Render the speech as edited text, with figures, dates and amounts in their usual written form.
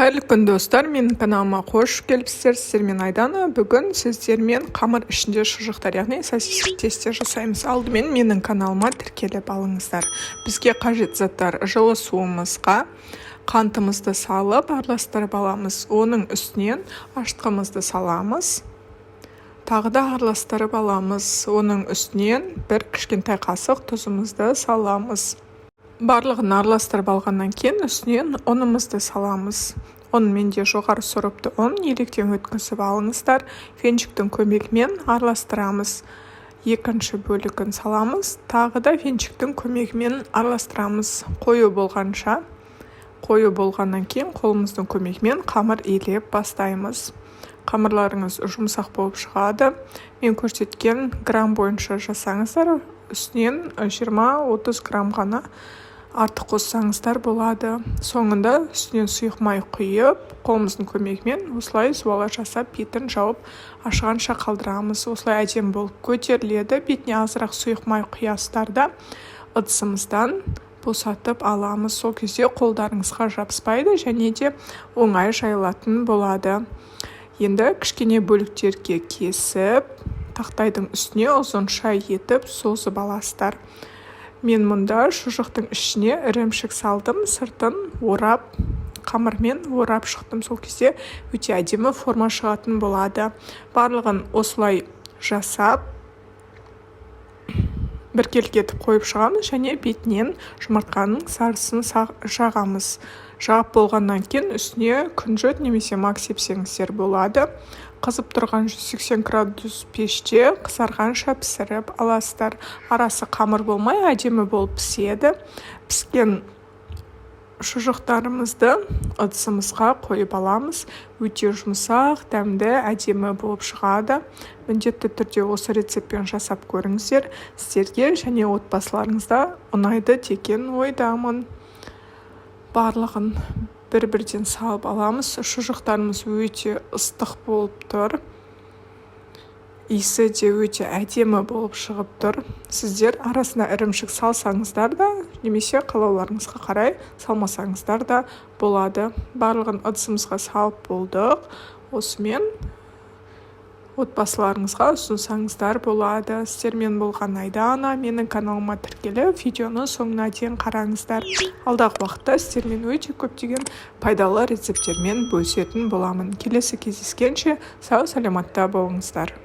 Қайырлы күн достар, менің каналыма қош келіпсіздер. Сіздермен Айдана. Бүгін сіздермен қамыр ішінде шұжықтар, яғни сосиски тесте жасаймыз. Алдымен менің каналыма тіркеліп алыңыздар. Бізге қажет заттар: жылы суымызға қантымызды салып араластырып аламыз. Оның үстінен ашытқымызды саламыз. Тағы да араластырып аламыз. Оның үстінен бір кішкентай қасық тұзымызды саламыз. Барлығын араластырып алғаннан кейін үстінен ұнымызды саламыз. Оны менде жоғары сұрыпты ұн, електен өткізіп алыңыздар. Венчиктің көмегімен араластырамыз. Екінші бөлігін саламыз. Тағы да венчиктің көмегімен араластырамыз. Қою болғаннан кейін қолымыздың көмегімен қамыр илеп бастаймыз. Қамырларыңыз жұмсақ болып шығады. Мен көрсеткен грамм бойынша жасаңыздар. Үстінен 20-30 грамм ғана артық қоссаңыздар болады. Соңында үстінен сұйық май құйып, қолымыздың көмегімен осылай суала жасап, бетін жауып ашығанша қалдырамыз. Осылай әдемі болып көтеріледі. Бетіне азырақ сұйық май құясыздар да ыдысымыздан босатып аламыз. Сол кезде қолдарыңызға жабыспайды және де оңай жайылатын болады. Енді кішкене бөліктерге кесіп, тақтайдың үстіне ұзынша етіп созып аласыздар. Мен мұнда шұжықтың ішіне ірімшік салдым, сыртын орап, қамырмен орап шықтым. Сол кезде өте әдемі форма шығатын болады. Барлығын осылай жасап, біркелкі қойып шығамыз және бетінен жұмыртқаның сарысын жағамыз. Жағып болғаннан кейін үстіне күнжіт немесе мак сепсеңіздер болады. Қызып тұрған 180 градус пеште қызарғанша пісіріп аласыздар. Арасы қамыр болмай әдемі болып піседі. Піскен шұжықтарымызды ыдысымызға қойып аламыз. Өте жұмсақ, дәмді, әдемі болып шығады. Міндетті түрде осы рецептпен жасап көріңіздер. Сіздерге және отбасыларыңызда ұнайды деген ойдамын. Барлығын бір-бірден салып аламыз. Шұжықтарымыз өте ыстық болып тұр. Иісі де өте әдемі болып шығып тұр. Сіздер арасына ірімшік салсаңыздар да, немесе қалауларыңызға қарай салмасаңыздар да болады. Барлығын ыдысымызға салып болдық. Осымен отбасыларыңызға ұсынсаңыздар болады. Сіздермен болған Айдана. Менің каналыма тіркеліп, видеоны соңына дейін қараңыздар. Алдағы уақытта сіздермен өте көптеген пайдалы рецепттермен бөлісетін боламын. Келесі кездескенше сау саламатта болыңыздар.